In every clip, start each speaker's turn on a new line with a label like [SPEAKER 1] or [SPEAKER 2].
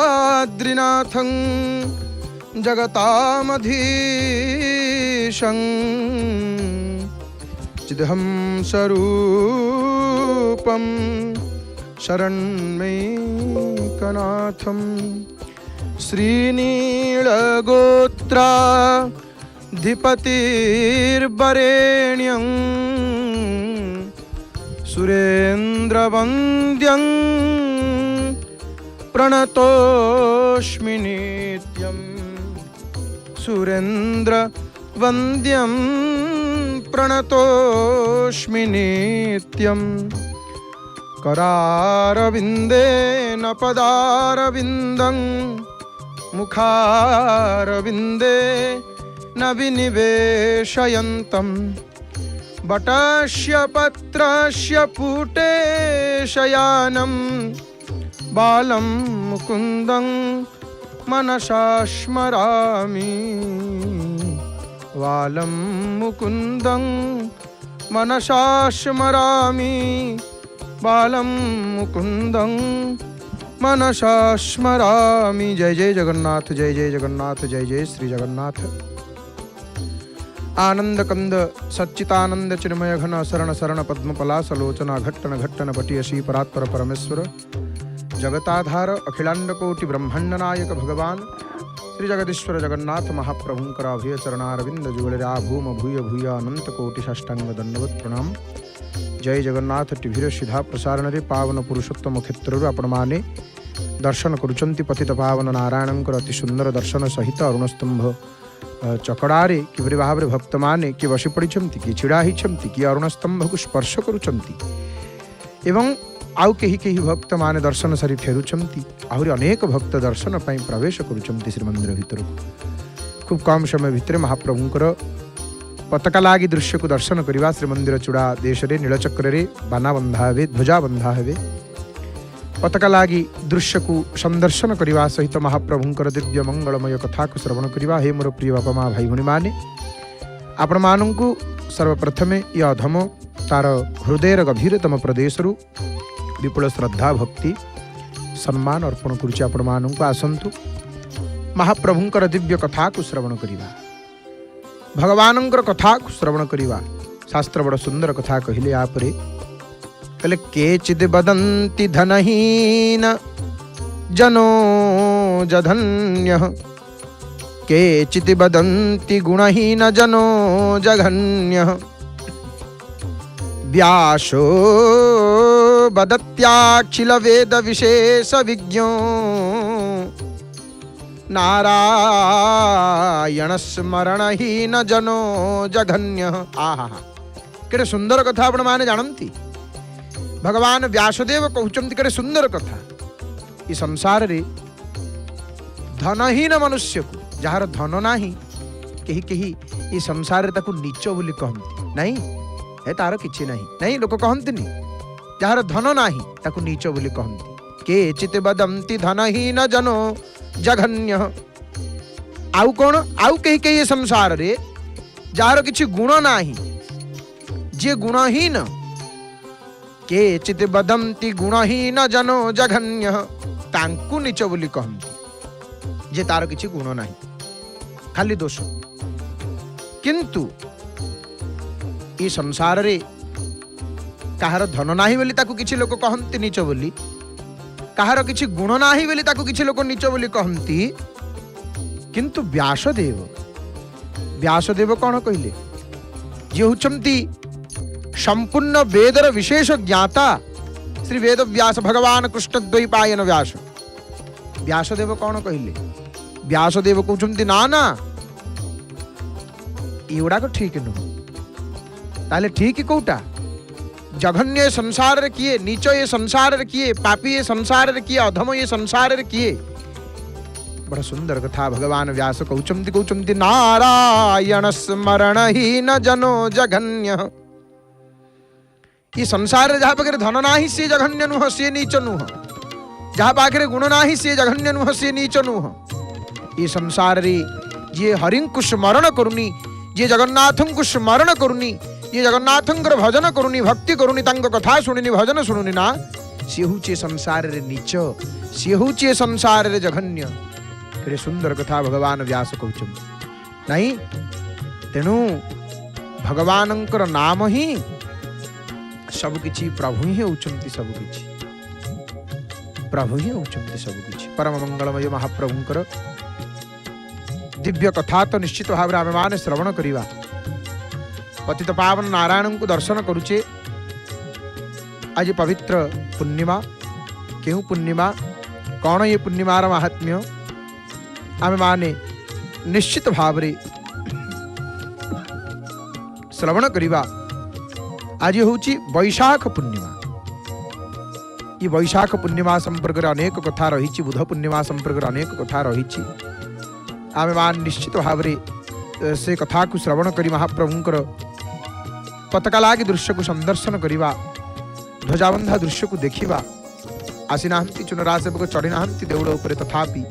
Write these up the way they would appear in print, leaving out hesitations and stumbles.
[SPEAKER 1] नीलाद्रिनाथं जगतामधीशं चिदहं स्वरूपं शरण्मैकनाथं श्रीनीलगोत्राधिपतिर्वरेण्यं सुरेन्द्रवन्द्यं प्रणतोऽस्मि नित्यं सुरेन्द्रवन्द्यं प्रणतोऽस्मि नित्यं करारविन्देन पदारविन्दं मुखारविन्दे न विनिवेशयन्तं वटस्य पत्रस्य पुटे शयानं बालं मुकुन्दं मनसा स्मरामि बालं मुकुन्दं मनसा स्मरामि बालं मुकुन्दं मनसा स्मरामि। जय जय जगन्नाथ, जय जय जगन्नाथ, जय जय श्री जगन्नाथ। आनंद कंद सच्चितानंद चिन्मय घन शरण शरण पद्मपलास लोचना घट्टन घट्टन पटियसी परात्पर परमेश्वर जगताधार अखिलांड कोटि ब्रह्मांड नायक भगवान श्री जगदीश्वर जगन्नाथ महाप्रभुंकर अभय चरणारविंद जुगलरा भूम भूय भूय अनंत कोटि साष्टांग दंडवत प्रणाम। जय जगन्नाथ टीभीर सीधा प्रसारण रे पावन पुरुषोत्तम क्षेत्र आपण माने दर्शन करुचंती पतित पावन नारायणंकर अति सुंदर दर्शन सहित अरुणस्तंभ चकड़ारे किपरि भाव में भक्त माने किए बसी पड़ी किए छिड़ा होती किए अरुणस्तंभ को स्पर्श करुचंती एवं आउ कहीं कहीं भक्त माने दर्शन सारी फेरुचंती आहरी अनेक भक्त दर्शन पाई प्रवेश करुचंती श्रीमंदिर भितर खूब कम समय भितर महाप्रभुंकर पताका लागी दृश्य को दर्शन करवा श्रीमंदिर चूड़ा देश रे नीलचक्र रे बाना बंधा हे ध्वजा बंधा हे पताका लागी दृश्य को संदर्शन करने सहित महाप्रभुंकर दिव्य मंगलमय कथा को श्रवण करवा। हे मोर प्रिय बापा माँ भाई भणी माने आपण मानू सर्वप्रथमे ये अधम तार हृदयर गभीरतम प्रदेश विपुल श्रद्धा भक्ति सम्मान अर्पण करुच्ची आपण मानू आसंतु महाप्रभुंकर दिव्य कथा को श्रवण करवा भगवानंकर कथा को श्रवण करवा। शास्त्र बड़ सुंदर कथा कहले आपरे कहले केचिद वदन्ति धनहीन जनो जधन्यः केचिद वदन्ति गुणहीन जनो जघन्यः व्यासो वदत्याखिल वेद विशेष विज्ञो नारायण स्मरणहीन जनो जघन्यः। आहा केड़े सुंदर कथा आपण माने जानंती भगवान व्यासदेव कहते करे सुंदर कथा ये संसार रे धनहीन मनुष्य को जार धन नाही कहीं कहीं ये संसार रे ताकू नीच बोली कहती नहीं है तार किछि नहीं नहीं लोक कहती जार धन नाही ताकू नीच बोली कहती के चित बदंती धनहीन जनो जघन्य आउ कौन आउ कहीं कहीं ये संसार रे जार किछि गुण नाही जे गुणहीन के चित बदंती गुणहीन जनो जघन्य तांकु नीच बोली कहती जे तार किछि गुण नाही खाली दोष किंतु ये संसार रे कहार धन नाही बोली ताकू किछि लोक कहंती नीच बोली कहार किछि गुण नाही बोली ताकू किछि लोक नीच बोली कहंती किंतु व्यासदेव कौन कहले जे होचंती संपूर्ण वेदर विशेष ज्ञाता श्री वेद व्यास भगवान कृष्ण द्वैपायन व्यास व्यासदेव कौन कहले व्यासदेव कहते ना ना एगुड़ाक ठीक नुह ताले ठीक कौटा जघन्य संसार रे किए नीच ये संसार रे किए पापी ये संसार रे किए अधम ये संसार रे किए बड़ा सुंदर कथा भगवान व्यास कहते नारायण स्मरण हीन जनो जघन्य ये संसार जहाँ पाखे धन नाही सी जघन्य नुह सी नीच नुह जहाँ पाखे गुण नाही सी जघन्य नुह सी नीच नुह ये संसार रे जे हरिं को स्मरण करुनी जे जगन्नाथं को स्मरण करुनी ये जगन्नाथंकर भजन करुनी भक्ति करुनी तांको कथा शुणुनी भजन शुणुनी ना सी हूँ संसार रे नीच, सी हूँ संसार रे जघन्य। केड़े सुंदर कथा भगवान व्यास कहउछन नहीं। तेणु भगवानंकर नाम ही सबकिछि, प्रभु ही होउछन्ति सबकिछि, प्रभु ही होउछन्ति सबकिछि। परम मंगलमय महाप्रभुंकर दिव्य कथा तो निश्चित भाव आम मैंने श्रवण करवा। पतित पावन नारायण को दर्शन करुचे। आज पवित्र पूर्णिमा, क्यों पूर्णिमा, कौन ये पूर्णिमार महात्म्य आम मैंने निश्चित भाव श्रवण करवा। आज हूँ वैशाख पूर्णिमा। ये वैशाख पूर्णिमा संपर्क अनेक कथा रही, बुध पूर्णिमा संपर्क अनेक कथा रही। आमे मान निश्चित भाव से कथा को श्रवण करी महाप्रभुंकर पताका लागी दृश्य को संदर्शन करवा, ध्वजाबंधा दृश्य को देखा। आसी नाहंती चुनरा सेवक चढ़ी नाहंती देउड़ उपरे, तथापि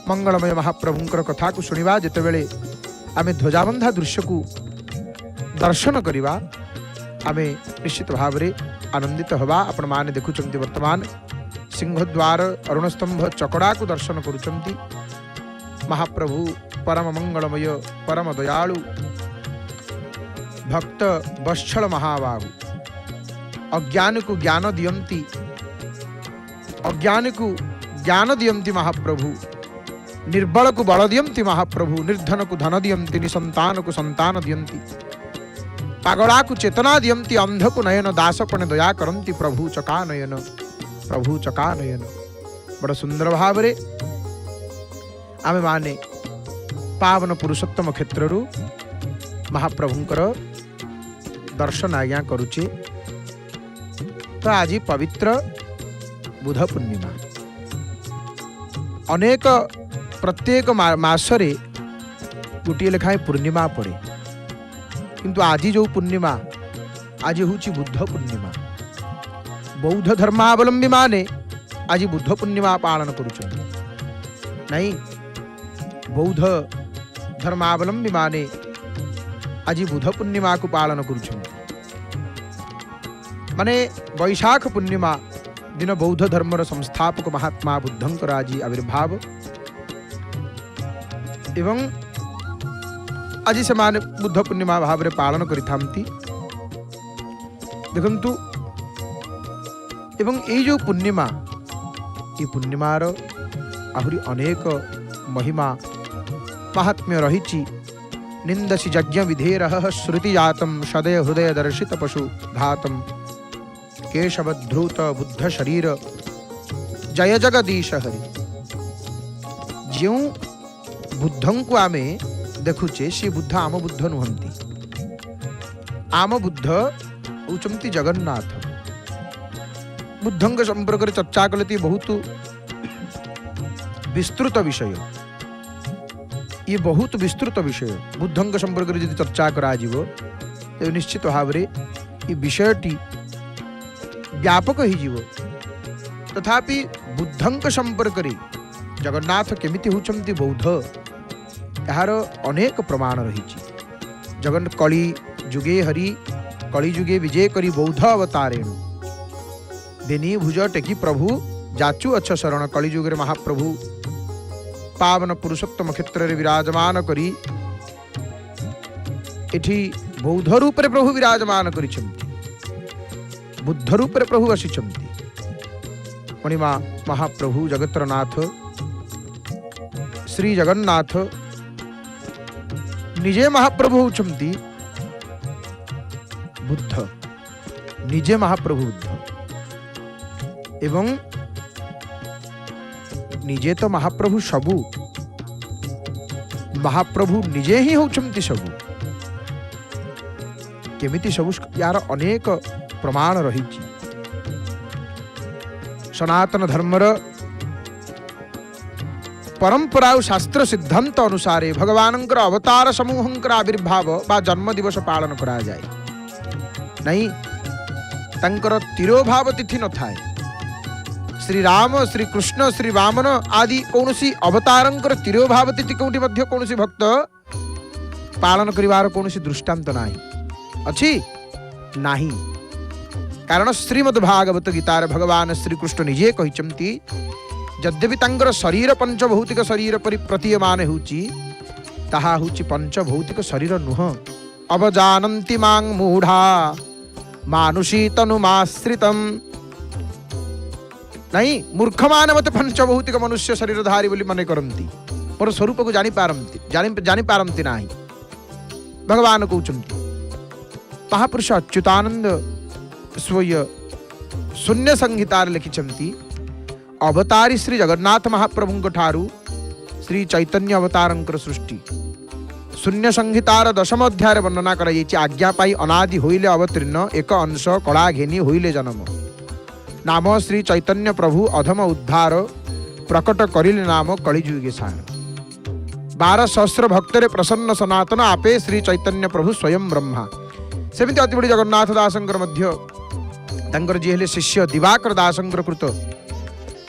[SPEAKER 1] मंगलमय महाप्रभुंकर कथा को शुणिबा जेतेबेले आमे ध्वजाबंधा दृश्य को दर्शन करवा, आमे निश्चित भाव आनंदित हवा। आपण माने देखुचंती वर्तमान सिंहद्वार अरुणस्तंभ चकड़ा को दर्शन करुचंती। महाप्रभु परम मंगलमय, परम दयालु, भक्त वत्सल महाबाहु, अज्ञान को ज्ञान दियंती, अज्ञान को ज्ञान दियंती महाप्रभु, निर्बल को बल दियंती महाप्रभु, निर्धन को धन दियंती, निसंतान को संतान दियंती, पागला को चेतना दियंती, अंध को नयन, दासपने दया करंती प्रभु चका नयन, प्रभु चका नयन। बड़ा सुंदर भाव रे आमे माने पावन पुरुषोत्तम क्षेत्रु महाप्रभुंकर दर्शन आज्ञा करुचे। तो आज पवित्र बुध पूर्णिमा। अनेक प्रत्येक मासरे गोटे लेखाएं पूर्णिमा पड़े, किंतु आज जो पूर्णिमा, आज हूँ बुद्ध पूर्णिमा। बौद्ध धर्मावलंबी माने आज बुद्ध पूर्णिमा पालन करुछन नहीं। बौद्ध धर्मावलंबी माने आज बुध पूर्णिमा को पालन करुछन। माने वैशाख पूर्णिमा दिन बौद्ध धर्मर संस्थापक महात्मा बुद्धंकर आज आविर्भाव, एवं आज से माने बुद्ध पूर्णिमा भाव रे पालन करिथांती। देखंतु एवं ये जो पूर्णिमा, ये पूर्णिमार आहुरी अनेक महिमा महात्म्य रही। निंदसी यज्ञ विधेरः श्रुति जातम सदय हृदय दर्शित पशु घातम केशवध्रुत बुद्ध शरीर जय जगदीश हरि। जो बुद्धं को आमे देखुचे से बुद्ध आम बुद्ध नुहंती। आम बुद्ध उचमती जगन्नाथ। बुद्धं संपर्क चर्चा कलती बहुत विस्तृत विषय। ये बहुत विस्तृत विषय बुद्धं संपर्क में यदि चर्चा करा तो निश्चित भाव में ये विषयटी व्यापक हो। तथापि बुद्धं संपर्क में जगन्नाथ केमिति होचंती बौद्ध, यार अनेक प्रमाण रही। जगन कली जुगे हरि, कली जुगे विजय करी बौद्ध अवतारेणु। बेनी भुज टेकी प्रभु जाचु अच्छ शरण। कली जुगे महाप्रभु पावन पुरुषोत्तम क्षेत्र में विराजमान करी एठी बौद्ध रूप रे प्रभु विराजमान करिछन्ति, बुद्ध रूप रे प्रभु आसिछन्ति। मणिमा महाप्रभु जगत्रनाथ श्री जगन्नाथ निजे महाप्रभु होचन्ति बुद्ध, निजे महाप्रभु बुद्ध। एवं निजे तो महाप्रभु सबु, महाप्रभु निजे ही होचंती सबु। केमिति सबु यार अनेक प्रमाण रही। सनातन धर्मर परंपरा और शास्त्र सिद्धांत अनुसार भगवानंकर अवतार समूहंकर आविर्भाव बा जन्म दिवस पालन करा जाए नहीं। तंकर तिरोभाव तिथि न थाए। श्री राम, श्री कृष्ण, श्री वामन आदि कौन सी अवतारंकर तिरोभाव तिथि कौटी मध्य कौन सी भक्त पालन करिवार कौन सी दृष्टांत नाही अच्छी नाही। कारण श्रीमद् भागवत गीतार भगवान श्रीकृष्ण निजे कहिचंती यद्यपि तांकर शरीर पंचभौतिक शरीर परि प्रतीयमान होउची ताहा होउची पंचभौतिक शरीर नुह। अवजानन्ति मां मूढ़ा मानुषी तनुमाश्रितम। नहीं मूर्ख मान मत पंचभौतिक मनुष्य शरीरधारी बोली मन करती मोर स्वरूप को जानी पारंती नाही। भगवान कहउचंती महापुरुष अच्युतानंद स्वय शून्य संहितार लिखिचंती अवतारी श्री जगन्नाथ महाप्रभुंक ठारू श्री चैतन्य अवतारंकर सृष्टि शून्य संहितार दशम अध्याय वर्णना कराई। आज्ञा पाई अनादि होइले अवतीर्ण एक अंश कला घेनी होइले जन्म नाम श्री चैतन्य प्रभु अधम उद्धार प्रकट करिले नाम कलिजुगे सार। 12 सहस्र भक्तरे प्रसन्न सनातन आपे श्री चैतन्य प्रभु स्वयं ब्रह्मा। सेमिति अति बड़ी जगन्नाथ दासंकर मध्य तांकर जी हेले शिष्य दिवाकर दासंकर कृत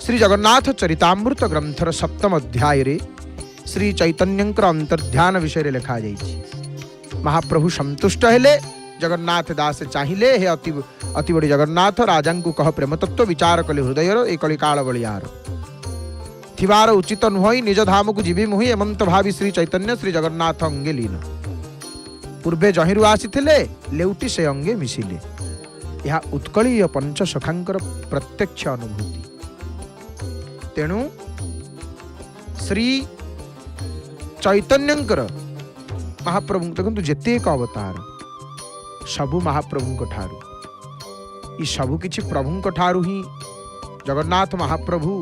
[SPEAKER 1] श्री जगन्नाथ चरितामृत ग्रंथर 7म अध्याय रे श्री चैतन्यंकर अंतर्ध्यान विषय रे लिखा जाइछि। महाप्रभु संतुष्ट हेले जगन्नाथ दास चाहिए हे अति बड़ी जगन्नाथ राजा को कह प्रेम तत्व विचार कले हृदय एक काल बलियार थिबार उचित नुहई निज धाम को जीवी मुहि एमंत भावी श्री चैतन्य श्री जगन्नाथ अंगे लीन पूर्वे जहिरु आसीथिले लेउटी से अंगे मिसिले। यह उत्कलीय पंच सखांकर प्रत्यक्ष अनुभूति। तेणु श्री चैतन्यंकर महाप्रभु देखु जेतेक अवतार सबु महाप्रभु ठारू ई सबु किछि प्रभु ठारू ही जगन्नाथ महाप्रभु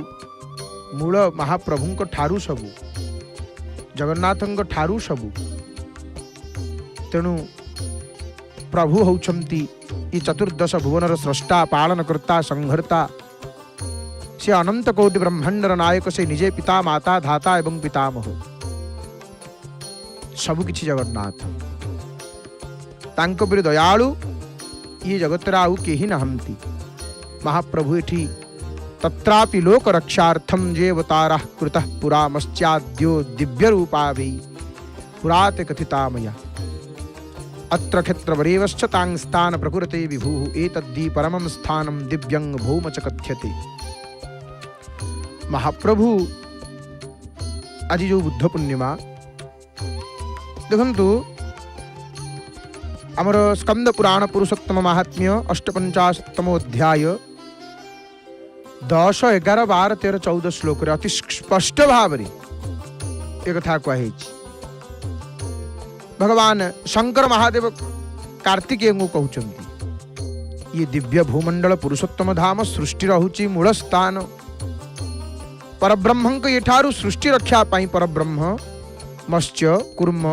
[SPEAKER 1] मूल महाप्रभु ठारू सबु जगन्नाथ ठारू सबु। तेणु प्रभु होउछंती ई चतुर्दश भुवनर स्रष्टा पालनकर्ता संहर्ता से अनंत कोटि ब्रह्मांडर नायक से निजे पिता माता धाता एवं पितामह सबु किछि जगन्नाथ तांको परि दयालु ये जगत आउ केही नहंती। महाप्रभु एठी तत्रापि लोक रक्षार्थम जे अवतारः कृतः पुरामश्चाद्यो दिव्य रूपाभि पुराते कथितामया अत्र क्षेत्रवरेवश्च तां स्थान प्रकुरते विभुः एतद्धि परमं स्थानं दिव्यं भौम च कथ्यते। महाप्रभु आज जो बुद्ध पूर्णिमा देखंतु आमर स्कंद पुराण पुरुषोत्तम महात्म्य 850तम अध्याय 10, 11, 12, 13, 14 श्लोक रे अति स्पष्ट भाव रे एक कथा कहि। भगवान शंकर महादेव कार्तिकेय को कहउचंती ये दिव्य भूमंडल पुरुषोत्तम धाम सृष्टि रहुची मूल स्थान परब्रह्म को एठारु सृष्टि रक्षा पाई परब्रह्म मत्स्य कूर्म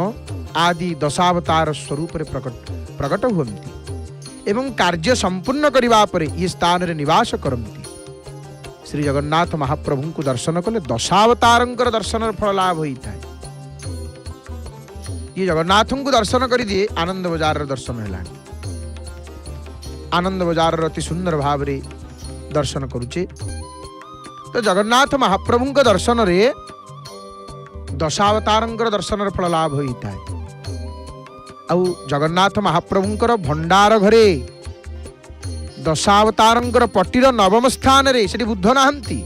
[SPEAKER 1] आदि दशावतार स्वरूप रे प्रकट हुअन्ति एवं कार्य संपूर्ण करिवा परे ये स्थान रे निवास करन्ति। श्री जगन्नाथ महाप्रभु को दर्शन कले दशावतारंकर दर्शन फल लाभ होता है। ये जगन्नाथ को दर्शन कर दिए आनंद बजार दर्शन है। आनंद बजार अति सुंदर भाव रे दर्शन करुचे तो जगन्नाथ महाप्रभु के दर्शन रे दशावतारंकर दर्शन फल लाभ होता है। आउ जगन्नाथ महाप्रभुंकर भंडार घरे दशावतारंकर पट्टीर नवम स्थान रे सेठी बुद्ध नाहंती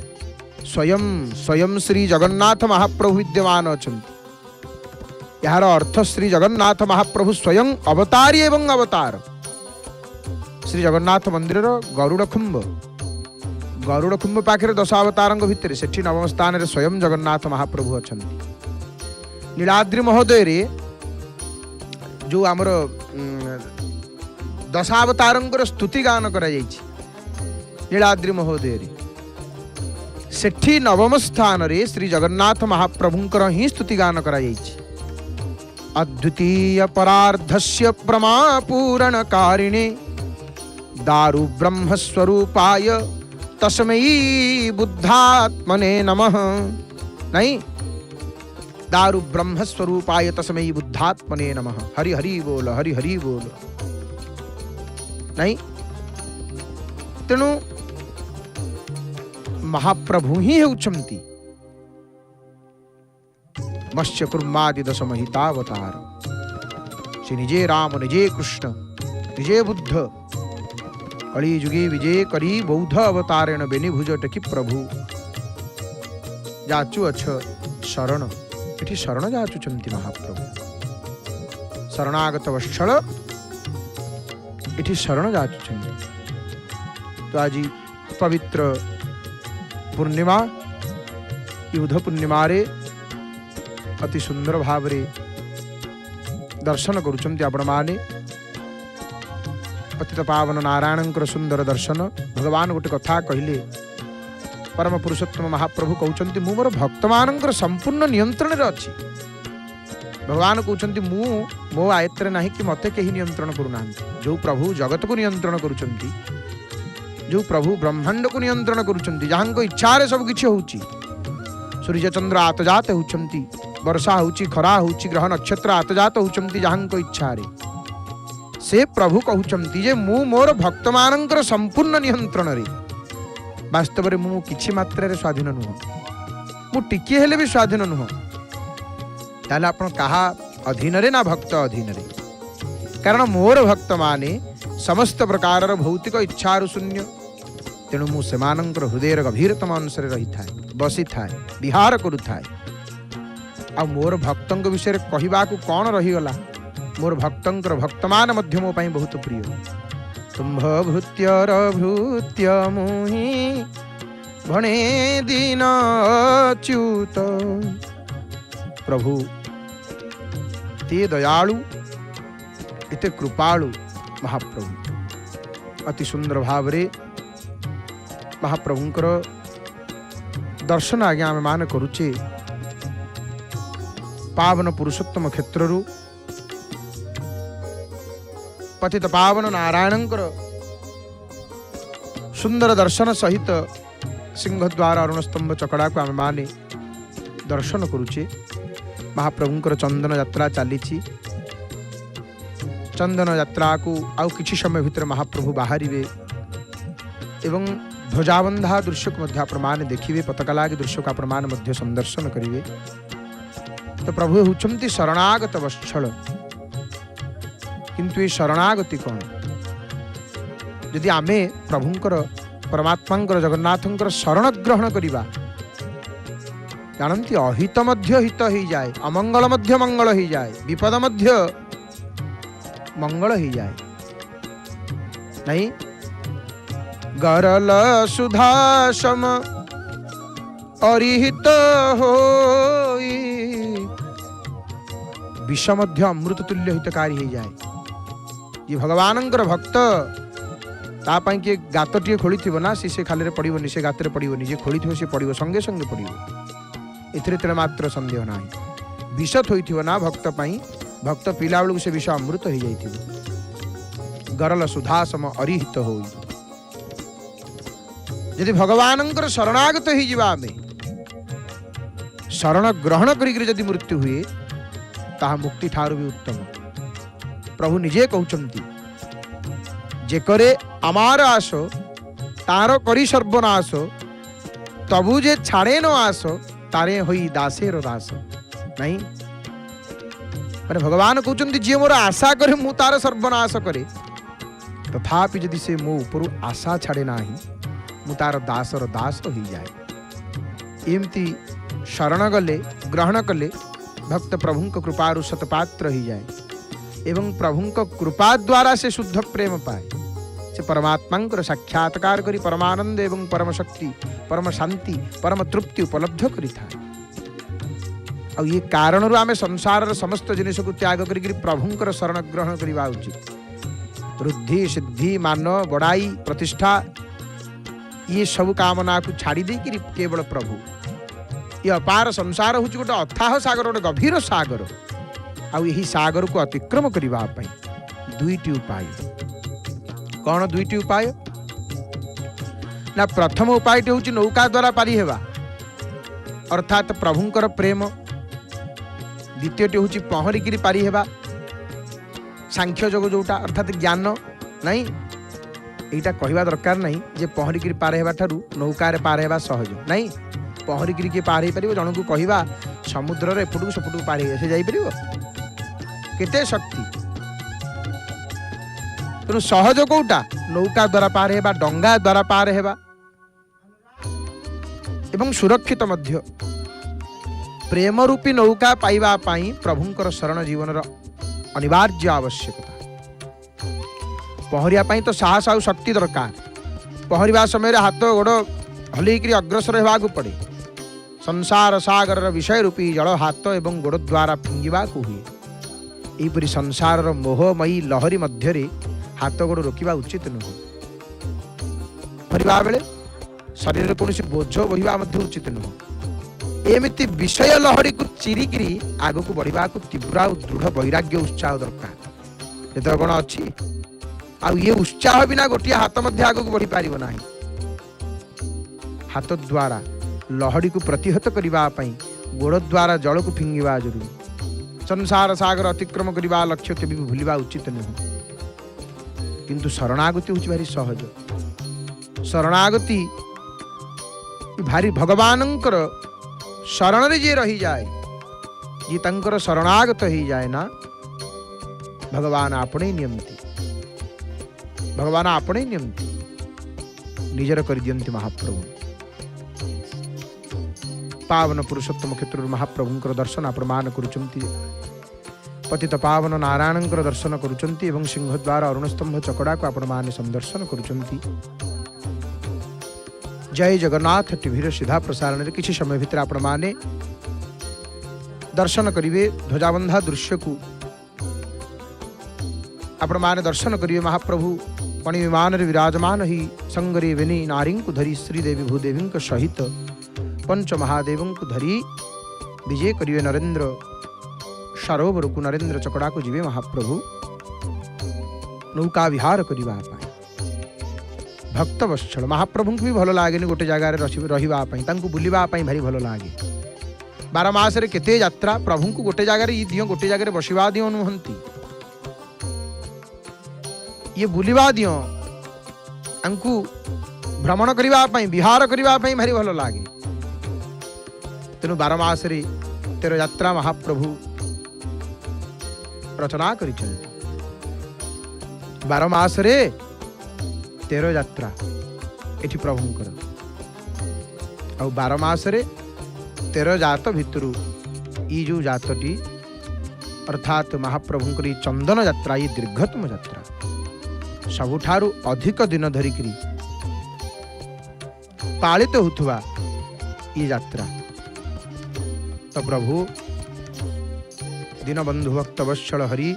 [SPEAKER 1] स्वयं श्री जगन्नाथ महाप्रभु विद्यमान अछंती। यार अर्थ श्री जगन्नाथ महाप्रभु स्वयं अवतारी एवं अवतार। श्री जगन्नाथ मंदिर गरुड़ कुंभ पाखे दशावतारंग भितर सेठी नवम स्थान रे स्वयं जगन्नाथ महाप्रभु अछंती। नीलाद्रि महोदय रे जो आमर दशावतारंकर स्तुति गान करा जायछि नीलाद्रि महोदय रे सेठी नवम स्थान रे श्री जगन्नाथ महाप्रभुंकर ही स्तुति गान करा जायछि। अद्वितीय परार्धस्य प्रमा पूरण कारिणे दारु ब्रह्म स्वरूपाय तस्मै बुद्धात्मने नमः। नहीं दारु ब्रह्म स्वरूपाय तस्मै बुद्धात्मने नमः। हरि हरि बोल हरि हरि बोल। नहीं तेणु महाप्रभु ही हेउछंती मत्स्य कुर्मादि दश महितावतार। से निजे राम निजे कृष्ण निजे बुद्ध कली जुगे विजय करी बौद्ध अवतारेण बेनी भुज टेकी प्रभु जाचु अछ शरण एठी शरण जाचुचंती महाप्रभु शरणागत वत्सल एठी शरण जाचुचंती। तो आज पवित्र पूर्णिमा युद्ध पूर्णिमा रे अति सुंदर भाव रे दर्शन करुचंती आपण माने पतित पावन नारायणंकर सुंदर दर्शन। भगवान गोटे कथा कहले परम पुरुषोत्तम महाप्रभु कहउचंती मु मोर भक्त मानंकर संपूर्ण नियंत्रण रे अछि। भगवान कहउचंती मु मो आयत्रे नाही कि मते केही नियंत्रण करूना। जो प्रभु जगत को नियंत्रण करुचंती जो प्रभु ब्रह्मांड को नियंत्रण करुचंती जहां को इच्छा रे सब किछि होउची। सूर्य चंद्र आतजात होउचंती वर्षा होउची खरा होउची ग्रह नक्षत्र आतजात होउचंती जहां को इच्छा रे से प्रभु कहउचंती जे मु मोर भक्त मानंकर संपूर्ण नियंत्रण रे। वास्तव रे मु किछि मात्रा रे स्वाधीन नुह मु टिके हेले भी स्वाधीन नुह। ताले आपण कहा अधीन रे ना भक्त अधीन रे। कारण मोर भक्त माने समस्त प्रकार भौतिक इच्छारु शून्य तेणु मु सेमानंकर हृदय गभीरतम अंश रही थाए बसी थाए विहार करू थाए। आ मोर भक्तंक विषय कहवाकू कौन रहीगला। मोर भक्तंकर भक्तमान मध्य मो पाई बहुत प्रिय। तुम्भ भृत्यर भृत्य मुहि भणे दीन अच्युत। प्रभु ते दयालु इते कृपालु महाप्रभु अति सुंदर भाव रे महाप्रभुंकर दर्शन आज्ञा आम मान करुचे। पावन पुरुषोत्तम क्षेत्रु पतित पावन नारायणंकर सुंदर दर्शन सहित सिंहद्वार अरुणस्तंभ चकड़ा को आम माने दर्शन करुचे। महाप्रभुंकर चंदन यात्रा चली चंदन यात्रा को आउ किछि समय भितर महाप्रभु बाहरी एवं ध्वजाबंधा दृश्य को मध्य आपण माने देखिवे पताका लागी दृश्य को आपण माने मध्य संदर्शन करिवे। तो प्रभु होचंती शरणागत वत्सल किंतु ये शरणागति कौन यदि आमे प्रभुंकर परमात्मांकर जगन्नाथंकर शरण ग्रहण करिबा जानती अहित मध्य हित ही जाए अमंगल मध्य मंगल ही जाए विपद मध्य मंगल ही जाए नहीं। गरल सुधा सम अरिहित होई विष मध्य अमृत तुल्य हितकारी ही जाए। ये भगवानंकर भक्त तापाई किए गातटिए खोली ना सी खाली पड़ोनी से गाତରେ पड़ोनी जे खोली से पड़ो संगे संगे पड़ो एथिरे तेरे मात्र संदेह ना। विष थोई ना भक्त पाई भक्त पिला बेलू से विष अमृत हो जाए। गरल सुधा सम अरिहित होई यदि भगवानंकर शरणागत ही जीवा आमे शरण ग्रहण करी मृत्यु हुए ताहा मुक्ति ठारू भी उत्तम। प्रभु निजे कहउचंती जे करे आमार आस तार करी सर्वनाश तबु जे छाड़े न आस तारे होई दासेर दास नहीं। माने भगवान कहउचंती जे मोर आशा करे मु तार सर्वनाश करे तथापि यदि से मो ऊपर आशा छाड़े नाही मु तार दासर दास हो जाए। एमती शरण गले ग्रहण कले भक्त प्रभुंक कृपारु शतपात्र ही जाए एवं प्रभुंक कृपा द्वारा से शुद्ध प्रेम पाए से परमात्मांकर साक्षात्कार करी परमानंद एवं परम शक्ति परम शांति परम तृप्ति उपलब्ध करी था। और ये कारण आमे संसार समस्त जिनिस को त्याग करी प्रभुंकर शरण ग्रहण करवा उचित। वृद्धि सिद्धि मान बड़ाई प्रतिष्ठा ये सब कामना को छाड़ी दे केवल प्रभु ये अपार संसार हूँ गोटे अथाह सागर गोटे गभीर सागर आउ यही सागर को अतिक्रम करने दुईटी उपाय। कौन दुईटी उपाय ना प्रथम उपाय हूँ नौका द्वारा पारी हेबा अर्थात प्रभुंकर प्रेम। द्वितीयटी हूँ पहरिकी पारी हेबा सांख्य जोग जोटा अर्थात ज्ञान नहीं। एटा कहवा दरकार नहीं जे पहरिकी पार हेबा ठारू नौकार पार हेबा सहज नहीं। पहरिकी किए पार हो जन को कहवा समुद्र एपटू सेपटू पार से जापर केते शक्ति तेणु सहज कोटा नौका द्वारा पार हेबा डंगा द्वारा पार हेबा एवं सुरक्षित मध्य प्रेम रूपी नौका पाइबा पाई प्रभुंकर शरण जीवन अनिवार्य आवश्यकता। पहरिया पाई तो साहस आउ शक्ति दरकार। पहरिबा समय हाथ गोड़ हलैकि अग्रसर होगा पड़े। संसार सागर विषय रूपी जल हाथ एवं गोड़ द्वारा फिंगिबा को हुए। यहीपरि संसार मोहमयी लहरी मध्य हाथ गोड़ रोकवा उचित नुह। पहरिबा बेले शरीर कौन बोझ बहिबा उचित नुह। एमती विषय लहरी को चिरिकी आग को बढ़ा तीव्र और दृढ़ वैराग्य उत्साह दरकार। ये कौन अच्छी ये उत्साह बिना गोटे हाथ मध्य आग को बढ़ी पार ना। हाथ द्वारा लहड़ी को प्रतिहत करने गोड़ द्वारा जल को फिंगिबा जरूरी। संसार सागर अतिक्रम करने लक्ष्य के भी भूलवा उचित नुह। किंतु शरणागति हूँ भारी सहज। शरणागति भारी भगवानंकर शरण रे जे रही जाए, जी तंकर शरणागत ही जाए ना, भगवान आपणे नियमती। भगवान आपणे नियमती निजर कर दियंती महाप्रभु। पावन पुरुषोत्तम क्षेत्र महाप्रभुंकर दर्शन आपण करुचंती। पतित पावन नारायणंकर दर्शन करुचंती एवं सिंहद्वार अरुणस्तंभ चकड़ा को आपण माने संदर्शन करुचंती। जय जगन्नाथ टीवी सीधा प्रसारण रे किछि समय भितर आपण माने दर्शन करिवे। ध्वजाबंधा दृश्य को आपण माने दर्शन करिवे। महाप्रभु पणि विमान रे विराजमान ही संगरे वेनी नारी को धरी श्रीदेवी भूदेवी सहित पंच महादेव को धरी विजय करिवे। नरेंद्र सरोवर को नरेंद्र चकड़ा को जीवे महाप्रभु नौका विहार करने। भक्त वत्सल महाप्रभु को भी भल लगे गोटे जगार रही बुलवाई भारी भल लगे। 12 मास केते यात्रा प्रभु को गोटे जगार दियो गोटे जगह बसवा दियो नुहंती। ये बुलवा दियो आंकु भ्रमण करने विहार करने भारी भल लगे। तेणु 12 मास 13 यात्रा महाप्रभु रचना कर। 12 मास 13 यात्रा एठी प्रभुंकर और 12 मास 13 जात भितरु ई जो जातटी अर्थात महाप्रभुंकर चंदन यात्रा ये दीर्घतम यात्रा सबुठारु अधिक दिन धरिकी पालित होथुवा ये यात्रा। तो प्रभु दीनबंधु भक्त वत्सल हरि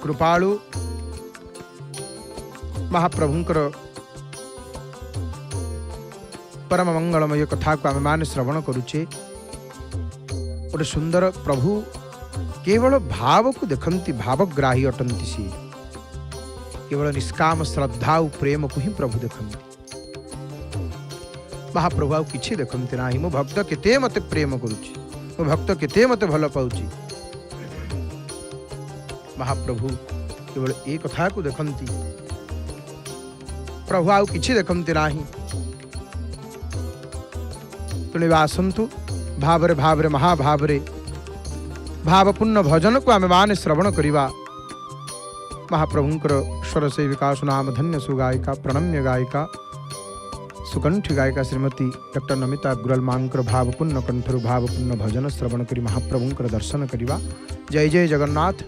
[SPEAKER 1] कृपालु महाप्रभुंकर परम मंगलमय कथा को आम मान श्रवण करुचे। गोटे सुंदर प्रभु केवल भाव को देखती भावग्राही अटंती। सी केवल निष्काम श्रद्धा और प्रेम को ही प्रभु देखती। महाप्रभु आउ किछि देखती ना। मो भक्त केते मते प्रेम करुची, मो भक्त केते मते भल पाउची। महाप्रभु केवल ए कथा को देखती। प्रभु आउ किछि देखती ना। तेणु आसतु भावरे भावरे महाभावरे भावपूर्ण भजन को आम मान श्रवण करवा। महाप्रभुंकर स्वर सेविका सुनाम धन्य सुगायिका प्रणम्य गायिका सुकंठ गायिका श्रीमती डॉक्टर नमिता गुरल मांकर भावपूर्ण कंठरु भावपूर्ण भजन श्रवण करी महाप्रभुंकर दर्शन करवा। जय जय जगन्नाथ,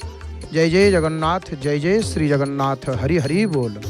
[SPEAKER 1] जय जय जगन्नाथ, जय जय श्री जगन्नाथ। हरि हरि बोल।